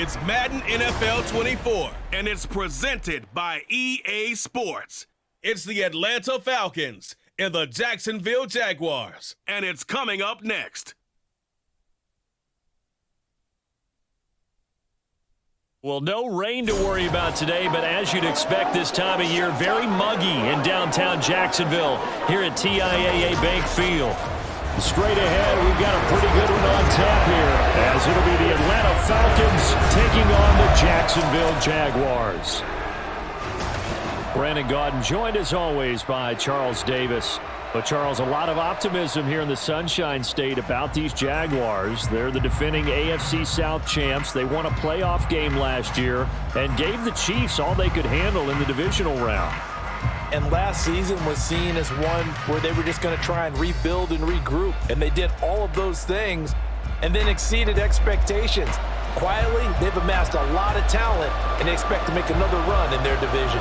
It's Madden NFL 24, and it's presented by EA Sports. It's the Atlanta Falcons and the Jacksonville Jaguars, and it's coming up next. Well, no rain to worry about today, but as you'd expect this time of year, very muggy in downtown Jacksonville here at TIAA Bank Field. Straight ahead, we've got a pretty good one on tap here, as it'll be the Atlanta Falcons taking on the Jacksonville Jaguars. Brandon Gaudin joined as always by Charles Davis. But Charles, a lot of optimism here in the Sunshine State about these Jaguars. They're the defending AFC South champs. They won a playoff game last year and gave the Chiefs all they could handle in the divisional round. And last season was seen as one where they were just going to try and rebuild and regroup. And they did all of those things and then exceeded expectations. Quietly, they've amassed a lot of talent and they expect to make another run in their division.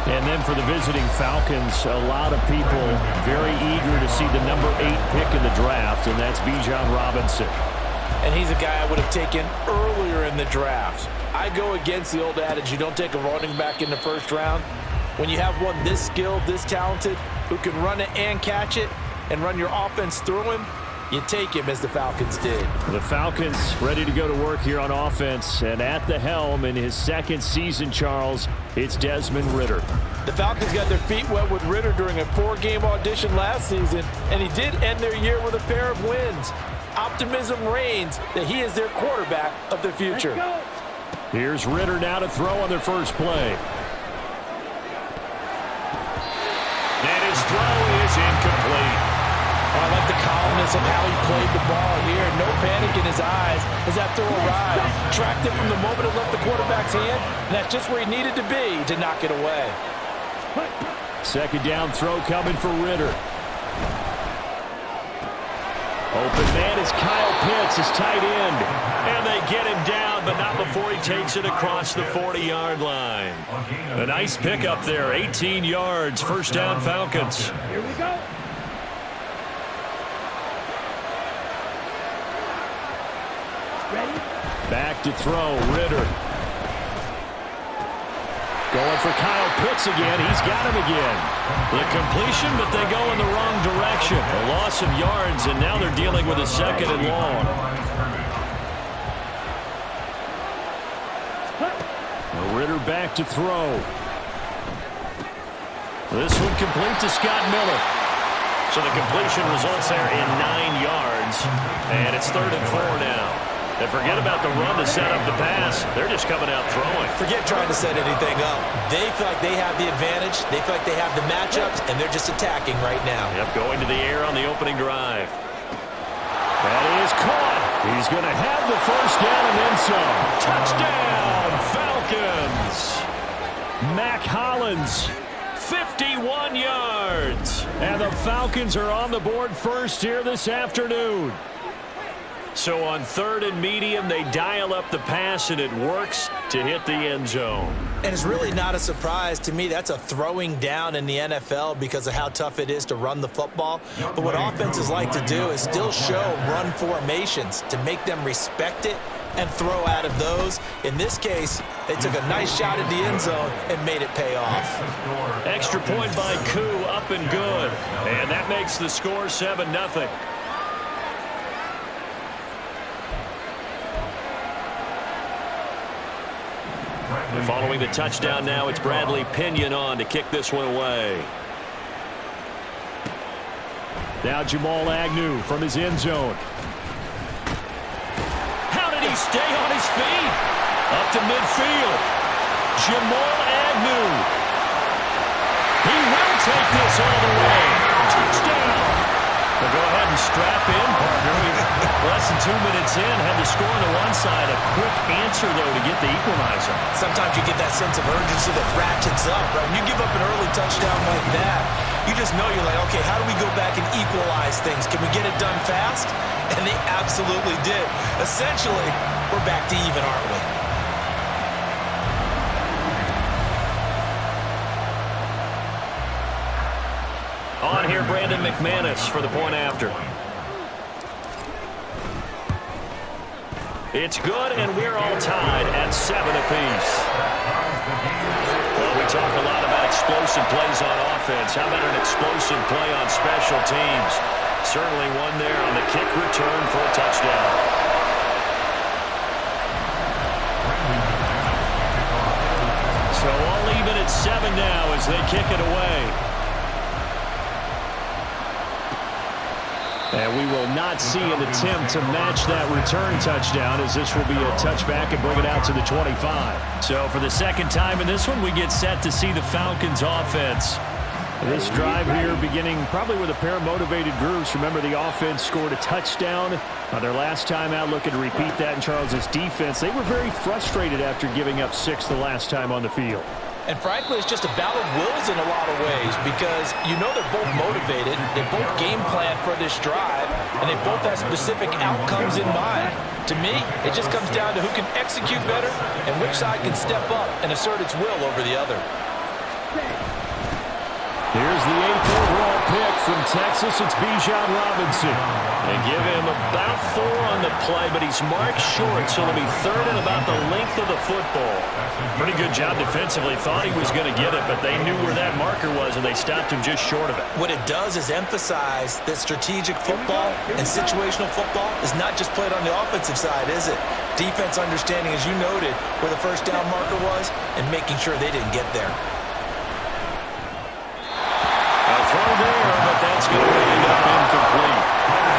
And then for the visiting Falcons, a lot of people very eager to see the number 8 pick in the draft, and that's Bijan Robinson. And he's a guy I would have taken earlier in the draft. I go against the old adage, you don't take a running back in the first round. When you have one this skilled, this talented, who can run it and catch it and run your offense through him, you take him as the Falcons did. The Falcons ready to go to work here on offense, and at the helm in his second season, Charles, it's Desmond Ridder. The Falcons got their feet wet with Ridder during a 4-game audition last season, and he did end their year with a pair of wins. Optimism reigns that he is their quarterback of the future. Here's Ridder now to throw on their first play. And his throw is incomplete. I like the calmness of how he played the ball here. No panic in his eyes as that throw arrived. Tracked it from the moment it left the quarterback's hand, and that's just where he needed to be to knock it away. Second down throw coming for Ridder. Open man is Kyle Pitts, his tight end. And they get him down, but not before he takes it across the 40-yard line. A nice pickup there, 18 yards, first down Falcons. Here we go. Back to throw, Ridder. Going for Kyle Pitts again. He's got him again. The completion, but they go in the wrong direction. A loss of yards, and now they're dealing with a second and long. Ridder back to throw. This one complete to Scott Miller. So the completion results there in 9 yards, and it's 3rd and 4 now. And forget about the run to set up the pass. They're just coming out throwing. Forget trying to set anything up. They feel like they have the advantage. They feel like they have the matchups, and they're just attacking right now. Yep, going to the air on the opening drive. That is caught. He's going to have the first down and then some. Touchdown, Falcons. Mac Hollins, 51 yards. And the Falcons are on the board first here this afternoon. So on 3rd and medium, they dial up the pass, and it works to hit the end zone. And it's really not a surprise to me. That's a throwing down in the NFL because of how tough it is to run the football. But what offenses like to do is still show run formations to make them respect it and throw out of those. In this case, they took a nice shot at the end zone and made it pay off. Extra point by Koo, up and good. And that makes the score 7-0. Following the touchdown now, it's Bradley Pinion on to kick this one away. Now Jamal Agnew from his end zone. How did he stay on his feet? Up to midfield. Jamal Agnew. He will take this all the way. Touchdown. Well, go ahead and strap in, partner. Less than 2 minutes in, had the score on the one side. A quick answer, though, to get the equalizer. Sometimes you get that sense of urgency that ratchets up, right? When you give up an early touchdown like that, you just know you're like, okay, how do we go back and equalize things? Can we get it done fast? And they absolutely did. Essentially, we're back to even, aren't we? On here, Brandon McManus for the point after. It's good, and we're all tied at 7 apiece. Well, we talk a lot about explosive plays on offense. How about an explosive play on special teams? Certainly one there on the kick return for a touchdown. So all even at 7 now as they kick it away. And we will not see an attempt to match that return touchdown, as this will be a touchback and bring it out to the 25. So for the second time in this one, we get set to see the Falcons offense. This drive here beginning probably with a pair of motivated groups. Remember, the offense scored a touchdown on their last time out. Looking to repeat that in Charles's defense. They were very frustrated after giving up 6 the last time on the field. And frankly, it's just a battle of wills in a lot of ways, because you know they're both motivated, they both game plan for this drive, and they both have specific outcomes in mind. To me, it just comes down to who can execute better and which side can step up and assert its will over the other. Here's the 8th overall pick from Texas. It's Bijan Robinson. They give him about 4 on the play, but he's marked short, so it'll be 3rd and about the length of the football. Pretty good job defensively. Thought he was going to get it, but they knew where that marker was, and they stopped him just short of it. What it does is emphasize that strategic football and situational football is not just played on the offensive side, is it? Defense understanding, as you noted, where the first down marker was and making sure they didn't get there. Throw there, but that's going to end up incomplete.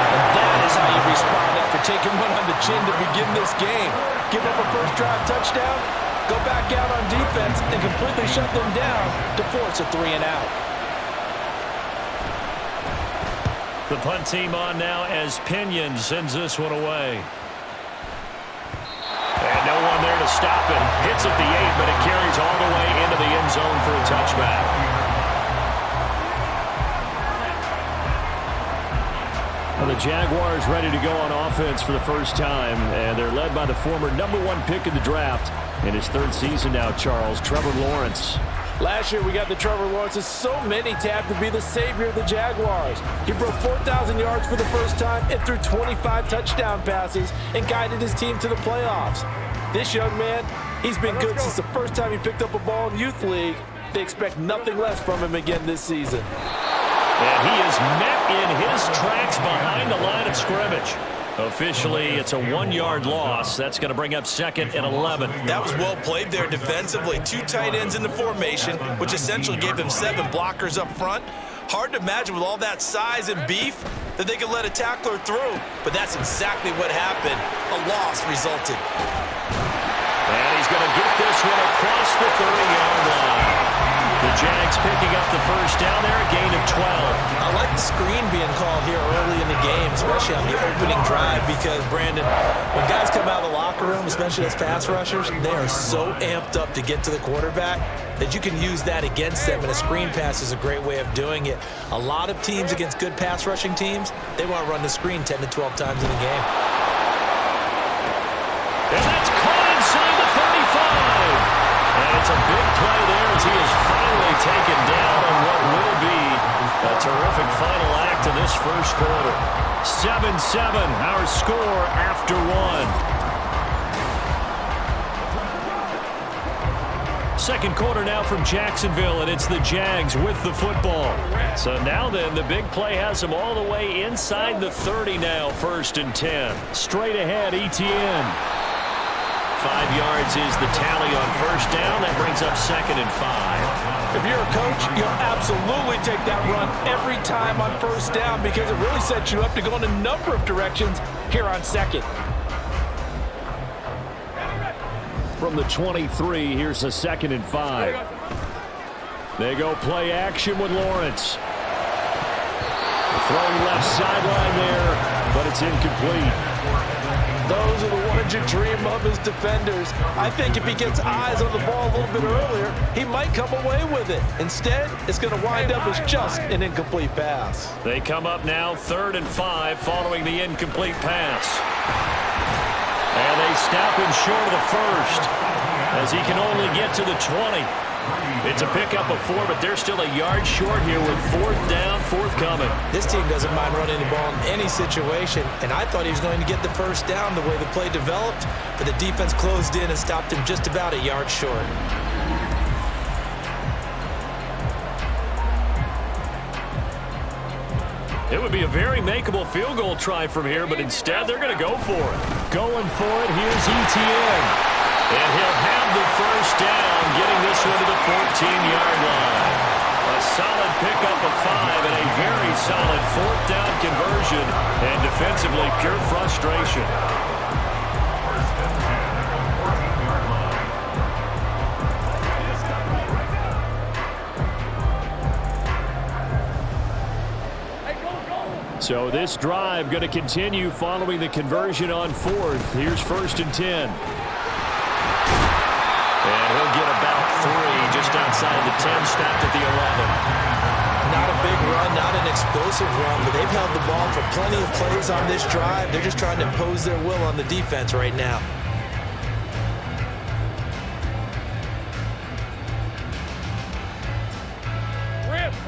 And that is how you respond after taking one on the chin to begin this game. Give up a first drive touchdown, go back out on defense, and completely shut them down to force a 3 and out. The punt team on now as Pinion sends this one away. And no one there to stop it. Hits at the 8, but it carries all the way into the end zone for a touchback. Well, the Jaguars ready to go on offense for the first time, and they're led by the former #1 pick in the draft in his 3rd season now, Charles, Trevor Lawrence. Last year we got the Trevor Lawrences. So many tapped to be the savior of the Jaguars. He broke 4,000 yards for the first time and threw 25 touchdown passes and guided his team to the playoffs. This young man, he's been good since the first time he picked up a ball in Youth League. They expect nothing less from him again this season. And he is met in his tracks behind the line of scrimmage. Officially, it's a 1-yard loss. That's going to bring up 2nd and 11. That was well played there defensively. 2 tight ends in the formation, which essentially gave them 7 blockers up front. Hard to imagine with all that size and beef that they could let a tackler through, but that's exactly what happened. A loss resulted. And he's going to get this one across the 30-yard line. The Jags picking up the first down there, a gain of 12. I like the screen being called here early in the game, especially on the opening drive, because, Brandon, when guys come out of the locker room, especially as pass rushers, they are so amped up to get to the quarterback that you can use that against them, and a screen pass is a great way of doing it. A lot of teams against good pass rushing teams, they want to run the screen 10 to 12 times in a game. And that's caught inside the 35. And it's a big play there as he is finally taken down on what will be a terrific final act of this first quarter. 7-7, our score after 1. Second quarter now from Jacksonville, and it's the Jags with the football. So now then, the big play has them all the way inside the 30 now, 1st and 10. Straight ahead, Etienne. 5 yards is the tally on first down. That brings up 2nd and 5. If you're a coach, you'll absolutely take that run every time on first down, because it really sets you up to go in a number of directions here on 2nd. From the 23, here's a 2nd and 5. They go play action with Lawrence. Throwing left sideline there, but it's incomplete. Those are the ones you dream of as defenders. I think if he gets eyes on the ball a little bit earlier, he might come away with it. Instead, it's going to wind up as just an incomplete pass. They come up now 3rd and 5 following the incomplete pass. And they stop him short of the 1st as he can only get to the 20. It's a pickup of 4, but they're still a yard short here with 4th down, forthcoming. This team doesn't mind running the ball in any situation, and I thought he was going to get the first down the way the play developed, but the defense closed in and stopped him just about a yard short. It would be a very makeable field goal try from here, but instead they're going to go for it. Going for it, here's ETN. And he'll have the first down, getting this one to the 14-yard line. A solid pickup of 5 and a very solid 4th down conversion. And defensively, pure frustration. So this drive going to continue following the conversion on 4th. Here's 1st and 10. And he'll get about 3 just outside the 10, stopped at the 11. Not a big run, not an explosive run, but they've held the ball for plenty of plays on this drive. They're just trying to impose their will on the defense right now.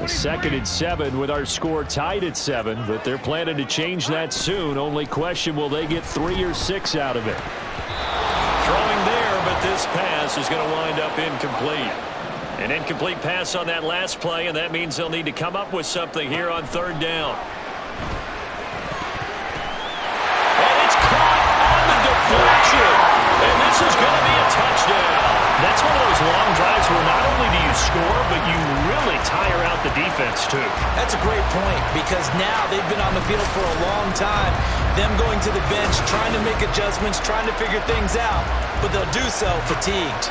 A 2nd and 7 with our score tied at 7, but they're planning to change that soon. Only question, will they get 3 or 6 out of it? Throwing there, but this pass is going to wind up incomplete. An incomplete pass on that last play, and that means they'll need to come up with something here on 3rd down. And it's caught on the deflection. And this is going to be a touchdown. That's one of those long drives where not only do you score, but you really tire out the defense, too. That's a great point, because now they've been on the field for a long time. Them going to the bench, trying to make adjustments, trying to figure things out, but they'll do so fatigued.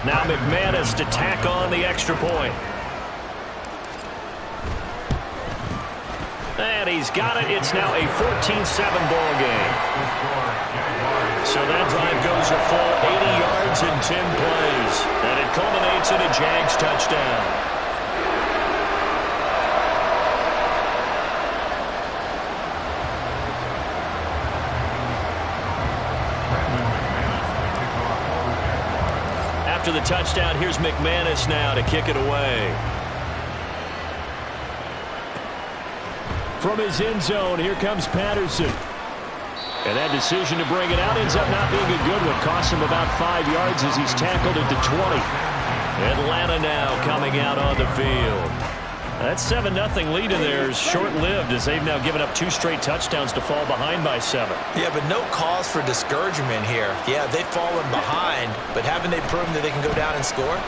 Now McManus to tack on the extra point. And he's got it. It's now a 14-7 ball game. So that drive goes a full 80 yards in 10 plays. And it culminates in a Jags touchdown. After the touchdown, here's McManus now to kick it away. From his end zone, here comes Patterson. And that decision to bring it out ends up not being a good one. Costs him about 5 yards as he's tackled at the 20. Atlanta now coming out on the field. That 7-0 lead in there is short-lived as they've now given up 2 straight touchdowns to fall behind by 7. Yeah, but no cause for discouragement here. Yeah, they've fallen behind, but haven't they proven that they can go down and score?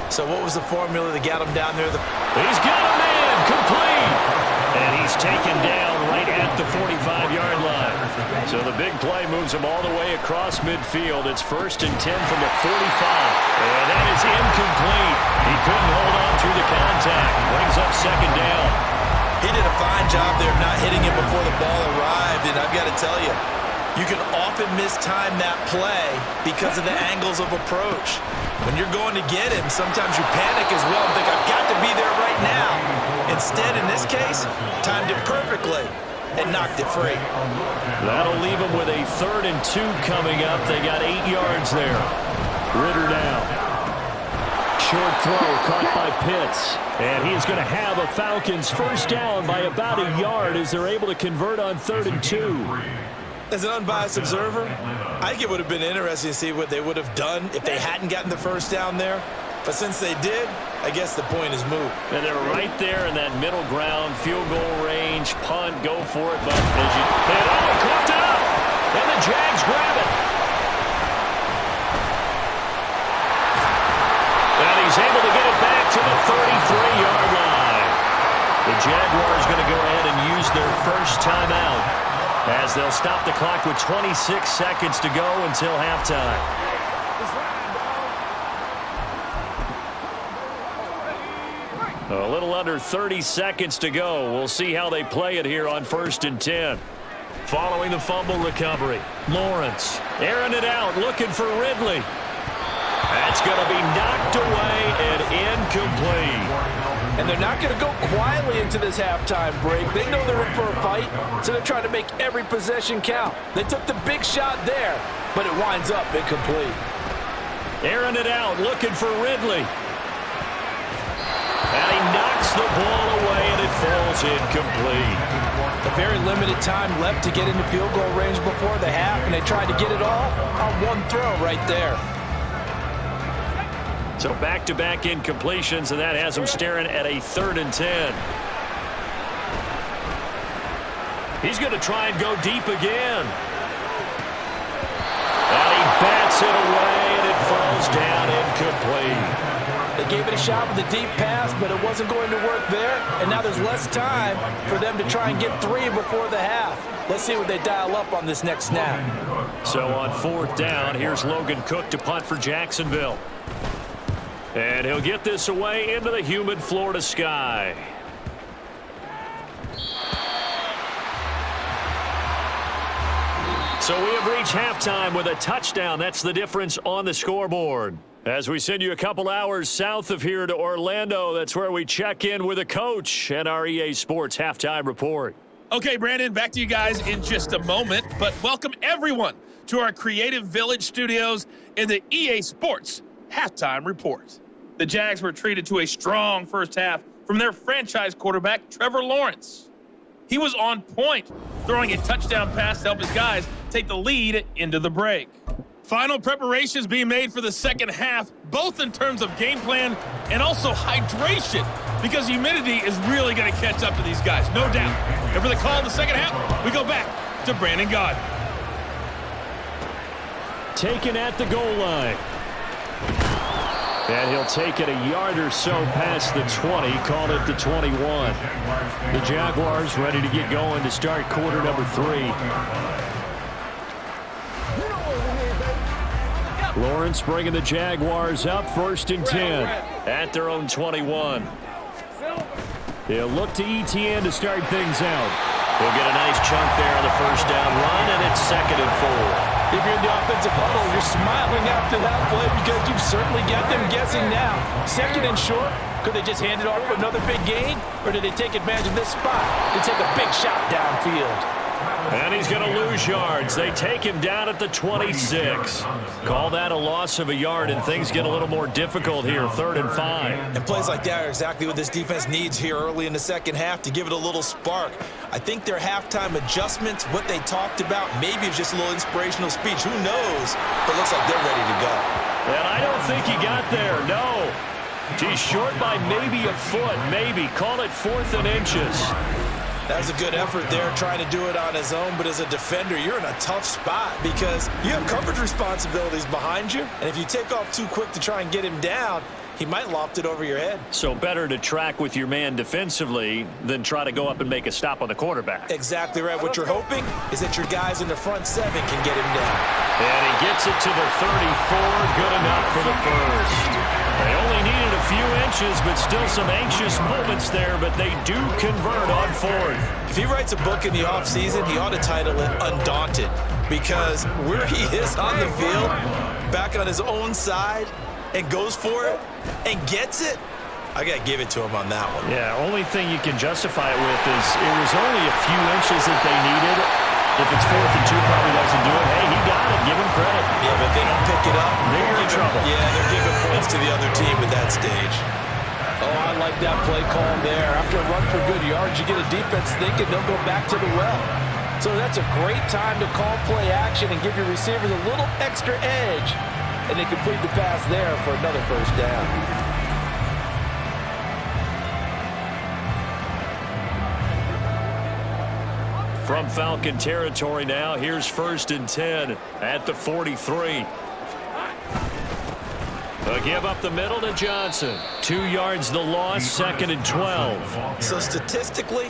So what was the formula that got them down there? He's got a man, complete. And he's taken down right at the 45-yard line. So the big play moves him all the way across midfield. It's 1st and 10 from the 45. And that is incomplete. He couldn't hold on through the contact. Brings up 2nd down. He did a fine job there of not hitting it before the ball arrived. And I've got to tell you, you can often mistime that play because of the angles of approach. When you're going to get him, sometimes you panic as well and think, I've got to be there right now. Instead, in this case, timed it perfectly and knocked it free. That'll leave him with a 3rd and 2 coming up. They got 8 yards there. Ritter down. Short throw caught by Pitts. And he's going to have a Falcons first down by about a yard as they're able to convert on 3rd and 2. As an unbiased observer, I think it would have been interesting to see what they would have done if they hadn't gotten the first down there. But since they did, I guess the point is moot. And they're right there in that middle ground, field goal range, punt, go for it. But as you hit, cooked it up, and the Jags grab it. And he's able to get it back to the 33-yard line. The Jaguars going to go ahead and use their first timeout as they'll stop the clock with 26 seconds to go until halftime. A little under 30 seconds to go. We'll see how they play it here on 1st and 10. Following the fumble recovery, Lawrence airing it out, looking for Ridley. That's going to be knocked away and incomplete. And they're not going to go quietly into this halftime break. They know they're in for a fight, so they're trying to make every possession count. They took the big shot there, but it winds up incomplete. Airing it out, looking for Ridley. And he knocks the ball away, and it falls incomplete. A very limited time left to get into field goal range before the half, and they tried to get it all on one throw right there. So back-to-back incompletions, and that has them staring at a 3rd and 10. He's going to try and go deep again. And he bats it away, and it falls down incomplete. They gave it a shot with a deep pass, but it wasn't going to work there. And now there's less time for them to try and get 3 before the half. Let's see what they dial up on this next snap. So on 4th down, here's Logan Cook to punt for Jacksonville. And he'll get this away into the humid Florida sky. So we have reached halftime with a touchdown. That's the difference on the scoreboard. As we send you a couple hours south of here to Orlando, that's where we check in with a coach and our EA Sports halftime report. Okay, Brandon, back to you guys in just a moment, but welcome everyone to our Creative Village studios in the EA Sports halftime report. The Jags were treated to a strong first half from their franchise quarterback, Trevor Lawrence. He was on point, throwing a touchdown pass to help his guys take the lead into the break. Final preparations being made for the second half, both in terms of game plan and also hydration, because humidity is really going to catch up to these guys, no doubt. And for the call in the second half, we go back to Brandon Gaudin. Taken at the goal line. And he'll take it a yard or so past the 20, called it the 21. The Jaguars ready to get going to start quarter number 3. Lawrence bringing the Jaguars up, 1st and 10 at their own 21. They'll look to ETN to start things out. He'll get a nice chunk there on the first down run, and it's 2nd and 4. If you're in the offensive huddle, you're smiling after that play because you've certainly got them guessing now. 2nd and short, could they just hand it off for another big gain? Or did they take advantage of this spot to take a big shot downfield? And he's going to lose yards. They take him down at the 26. Call that a loss of a yard, and things get a little more difficult here, 3rd and 5. And plays like that are exactly what this defense needs here early in the second half to give it a little spark. I think their halftime adjustments, what they talked about, maybe it's just a little inspirational speech. Who knows? But it looks like they're ready to go. And I don't think he got there, no. He's short by maybe a foot, maybe. Call it 4th and inches. That was a good effort there, trying to do it on his own. But as a defender, you're in a tough spot because you have coverage responsibilities behind you. And if you take off too quick to try and get him down, he might loft it over your head. So better to track with your man defensively than try to go up and make a stop on the quarterback. Exactly right. What you're hoping is that your guys in the front 7 can get him down. And he gets it to the 34. Good enough for the first. They only needed a few inches, but still some anxious moments there, but they do convert on 4th. If he writes a book in the offseason, he ought to title it Undaunted, because where he is on the field, back on his own side, and goes for it, and gets it, I got to give it to him on that one. Yeah, only thing you can justify it with is it was only a few inches that they needed. If it's 4th and 2, probably doesn't do it. Hey, he got it. Give him credit. Yeah, but if they don't pick it up, they're in trouble. Yeah, they're giving points to the other team at that stage. Oh, I like that play call there. After a run for good yards, you get a defense thinking they'll go back to the well. So that's a great time to call play action and give your receivers a little extra edge. And they complete the pass there for another first down. From Falcon territory now, here's 1st and 10 at the 43. A give up the middle to Johnson. 2 yards the loss, 2nd and 12. So statistically,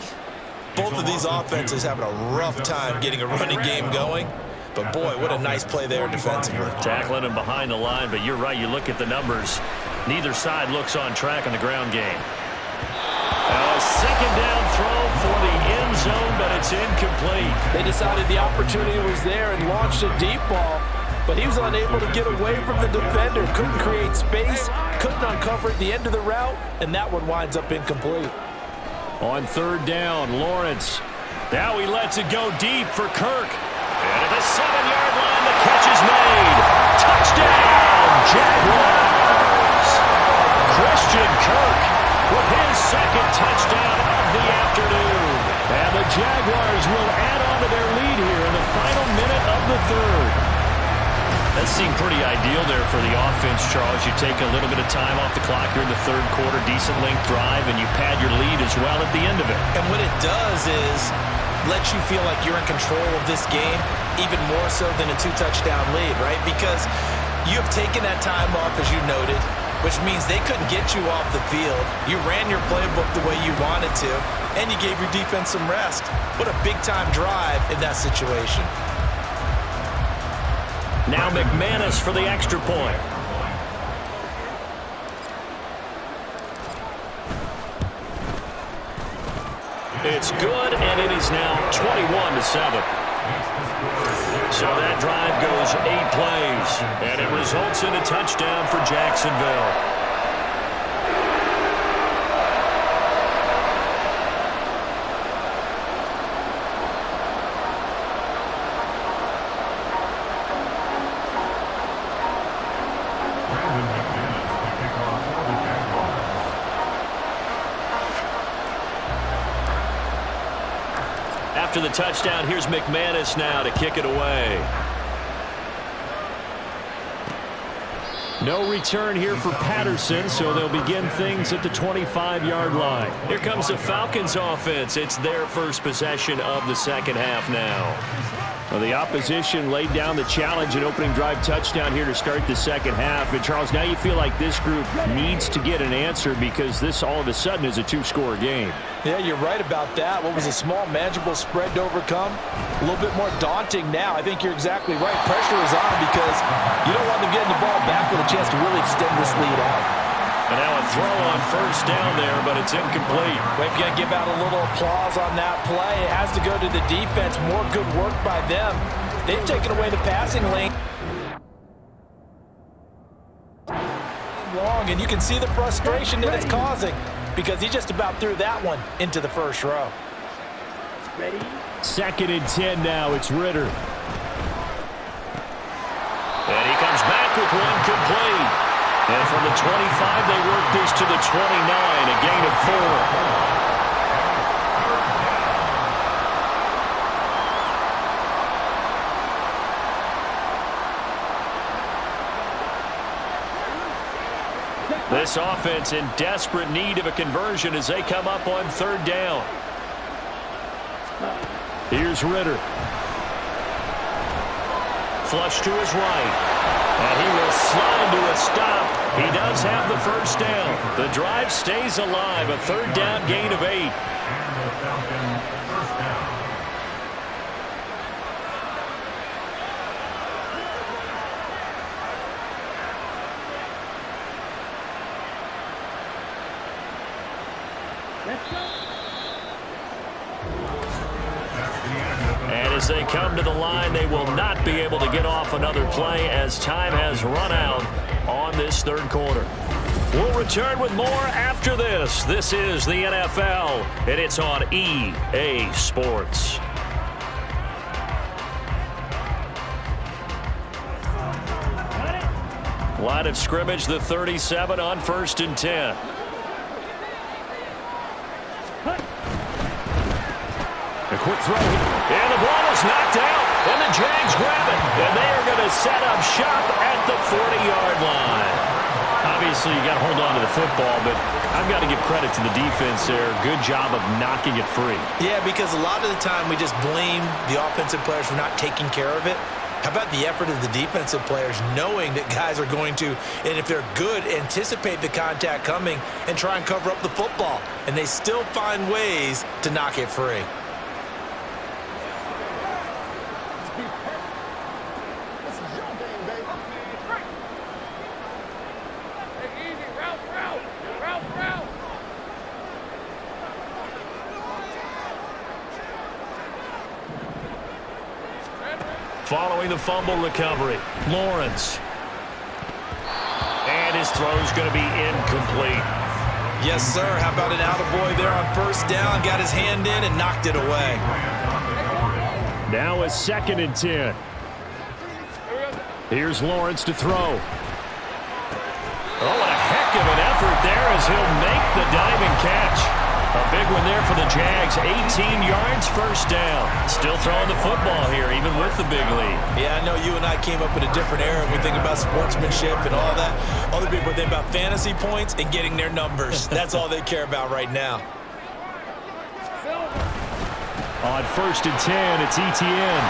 both of these offenses having a rough time getting a running game going. But boy, what a nice play there defensively. Tackling him behind the line, but you're right, you look at the numbers. Neither side looks on track in the ground game. A 2nd down throw for the end zone, but it's incomplete. They decided the opportunity was there and launched a deep ball, but he was unable to get away from the defender. Couldn't create space, couldn't uncover at the end of the route, and that one winds up incomplete. On third down, Lawrence. Now he lets it go deep for Kirk. And at the 7-yard line, the catch is made. Touchdown, Jaguars. Christian Kirk with his second touchdown of the afternoon. And the Jaguars will add on to their lead here in the final minute of the third. That seemed pretty ideal there for the offense, Charles. You take a little bit of time off the clock here in the third quarter, decent length drive, and you pad your lead as well at the end of it. And what it does is let you feel like you're in control of this game, even more so than a 2-touchdown lead, right? Because you have taken that time off, as you noted, which means they couldn't get you off the field. You ran your playbook the way you wanted to, and you gave your defense some rest. What a big-time drive in that situation. Now McManus for the extra point. It's good, and it is now 21-7. So that drive goes 8 plays, and it results in a touchdown for Jacksonville. After the touchdown, here's McManus now to kick it away. No return here for Patterson, so they'll begin things at the 25-yard line. Here comes the Falcons offense. It's their first possession of the second half now. Well, the opposition laid down the challenge and opening drive touchdown here to start the second half. And, Charles, now you feel like this group needs to get an answer because this all of a sudden is a 2-score game. Yeah, you're right about that. What was a small, manageable spread to overcome? A little bit more daunting now. I think you're exactly right. Pressure is on because you don't want them getting the ball back with a chance to really extend this lead out. And now a throw on first down there, but it's incomplete. We've got to give out a little applause on that play. It has to go to the defense. More good work by them. They've taken away the passing lane. Long, and you can see the frustration that it's causing because he just about threw that one into the first row. Ready? 2nd and 10 now. It's Ritter. And he comes back with one complete. And from the 25, they work this to the 29, a gain of 4. This offense in desperate need of a conversion as they come up on third down. Here's Ritter. Flush to his right. And he will slide to a stop. He does have the first down. The drive stays alive. A third down gain of 8. And as they come to the line, they will not be able to get off another play as time has run out on this third quarter. We'll return with more after this. This is the NFL, and it's on EA Sports. Line of scrimmage, the 37 on 1st and 10. A quick throw. And the ball is knocked out. And the Jags grab it. And they are going to set up shop at the 40-yard line. Obviously, you got to hold on to the football, but I've got to give credit to the defense there. Good job of knocking it free. Yeah, because a lot of the time we just blame the offensive players for not taking care of it. How about the effort of the defensive players knowing that guys are going to, and if they're good, anticipate the contact coming and try and cover up the football. And they still find ways to knock it free. following the fumble recovery. Lawrence. And his throw's going to be incomplete. Yes, sir. How about an attaboy there on first down? Got his hand in and knocked it away. Now a 2nd and 10. Here's Lawrence to throw. Oh, a heck of an effort there as he'll make the diving catch. A big one there for the Jags. 18 yards, first down. Still throwing the football here, even with the big lead. Yeah, I know you and I came up in a different era. We think about sportsmanship and all that. Other people think about fantasy points and getting their numbers. That's all they care about right now. On 1st and 10, it's ETN.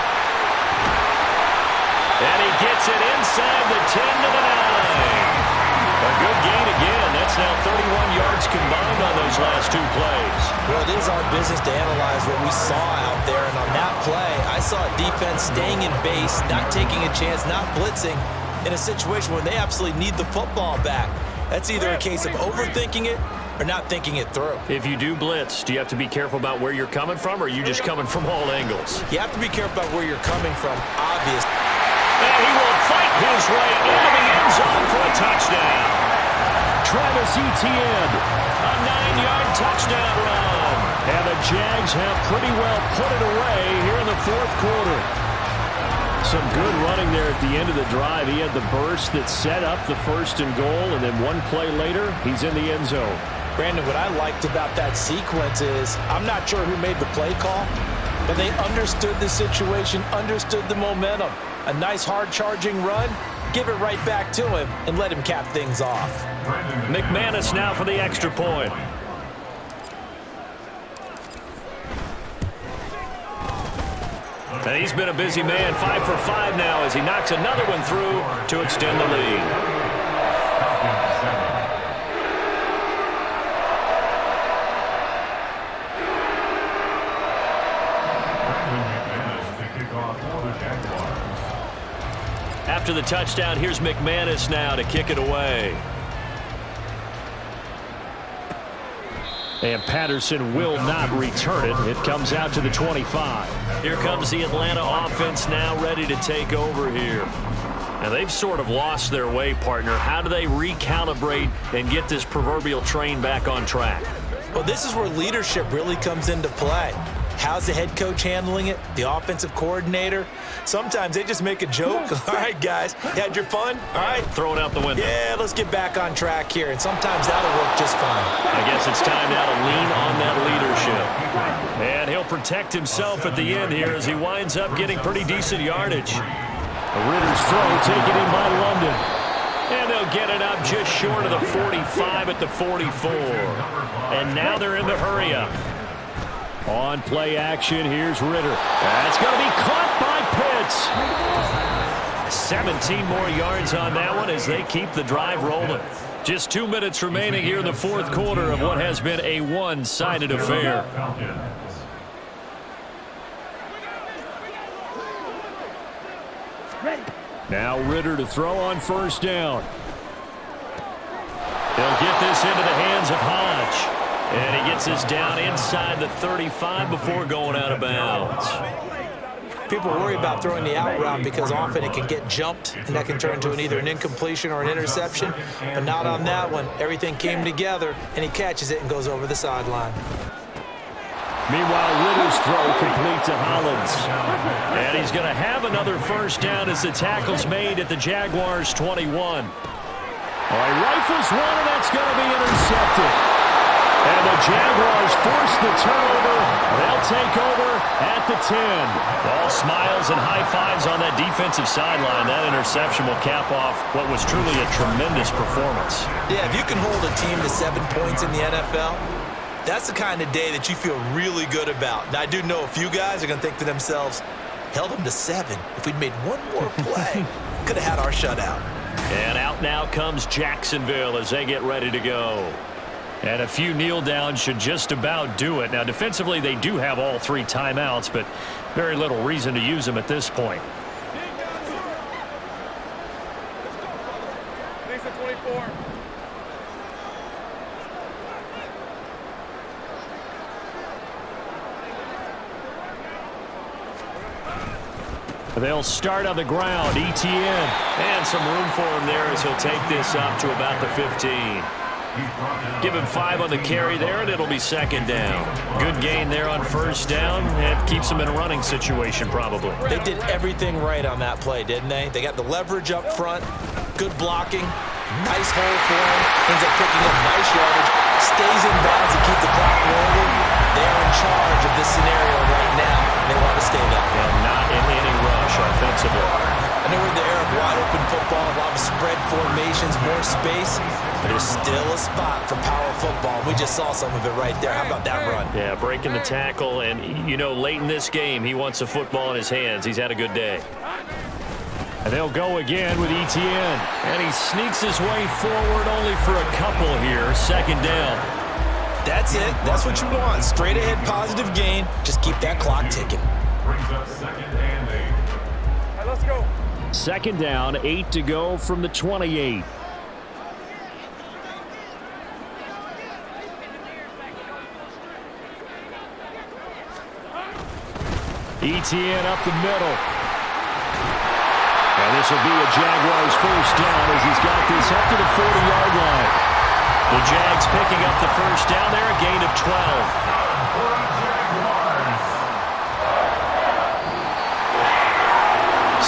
And he gets it inside the 10 to the 9. A good gain again. That's now 31 yards combined on those last 2 plays. Well, it is our business to analyze what we saw out there. And on that play, I saw a defense staying in base, not taking a chance, not blitzing in a situation where they absolutely need the football back. That's either a case of overthinking it or not thinking it through. If you do blitz, do you have to be careful about where you're coming from, or are you just coming from all angles? You have to be careful about where you're coming from, obvious. And he will fight his way into the end zone for a touchdown. Travis Etienne, a 9-yard touchdown run. And the Jags have pretty well put it away here in the 4th quarter. Some good running there at the end of the drive. He had the burst that set up the 1st and goal, and then 1 play later, he's in the end zone. Brandon, what I liked about that sequence is I'm not sure who made the play call, but they understood the situation, understood the momentum. A nice hard-charging run, give it right back to him, and let him cap things off. McManus now for the extra point. And he's been a busy man, 5 for 5 now as he knocks another one through to extend the lead. After the touchdown, here's McManus now to kick it away. And Patterson will not return it. It comes out to the 25. Here comes the Atlanta offense now ready to take over here. And they've sort of lost their way, partner. How do they recalibrate and get this proverbial train back on track? Well, this is where leadership really comes into play. How's the head coach handling it? The offensive coordinator? Sometimes they just make a joke. All right, guys, you had your fun? All right. Throw it out the window. Yeah, let's get back on track here. And sometimes that'll work just fine. I guess it's time now to lean on that leadership. And he'll protect himself at the end here as he winds up getting pretty decent yardage. Ritter's throw taken in by London. And they'll get it up just short of the 45 at the 44. And now they're in the hurry-up. On play action, here's Ritter. That's going to be caught by Pitts. 17 more yards on that one as they keep the drive rolling. Just 2 minutes remaining here in the 4th quarter of what has been a one-sided affair. Now Ritter to throw on first down. They'll get this into the hands of Hodge. And he gets this down inside the 35 before going out of bounds. People worry about throwing the out route because often it can get jumped, and that can turn into either an incompletion or an interception. But not on that one. Everything came together, and he catches it and goes over the sideline. Meanwhile, Ritter's throw complete to Hollins. And he's going to have another first down as the tackle's made at the Jaguars' 21. All right, rifles one, and that's going to be intercepted. And the Jaguars force the turnover. They'll take over at the 10. All smiles and high fives on that defensive sideline. That interception will cap off what was truly a tremendous performance. Yeah, if you can hold a team to 7 points in the NFL, that's the kind of day that you feel really good about. Now, I do know a few guys are going to think to themselves, held them to 7. If we'd made one more play, could have had our shutout. And out now comes Jacksonville as they get ready to go. And a few kneel downs should just about do it. Now, defensively, they do have all 3 timeouts, but very little reason to use them at this point. They'll start on the ground. ETN. And some room for him there as he'll take this up to about the 15. Give him 5 on the carry there, and it'll be second down. Good gain there on first down. It keeps him in a running situation, probably. They did everything right on that play, didn't they? They got the leverage up front, good blocking, nice hole for him, ends up picking up nice yardage, stays in bounds to keep the clock rolling. They're in charge of this scenario right now. They want to stay that way. And not in any rush offensively. I know we're in the era of wide-open football, a lot of spread formations, more space, but there's still a spot for power football. We just saw some of it right there. How about that run? Yeah, breaking the tackle, and, you know, late in this game, he wants the football in his hands. He's had a good day. And they'll go again with ETN. And he sneaks his way forward only for a couple here. Second down. That's it. That's what you want. Straight ahead positive gain. Just keep that clock ticking. Brings up second and 8. All right, let's go. Second down, 8 to go from the 28. ETN up the middle. And this will be a Jaguars first down as he's got this up to the 40-yard line. The Jags picking up the first down there, a gain of 12.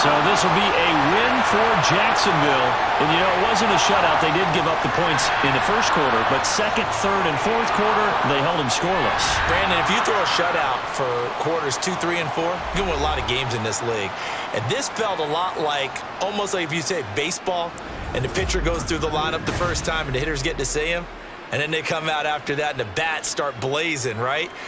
So this will be a win for Jacksonville. And, you know, it wasn't a shutout. They did give up the points in the first quarter, but second, third, and fourth quarter, they held them scoreless. Brandon, if you throw a shutout for quarters 2, 3, and 4, you can win a lot of games in this league. And this felt a lot like, almost like if you say baseball, and the pitcher goes through the lineup the first time, and the hitters get to see him, and then they come out after that, and the bats start blazing, right?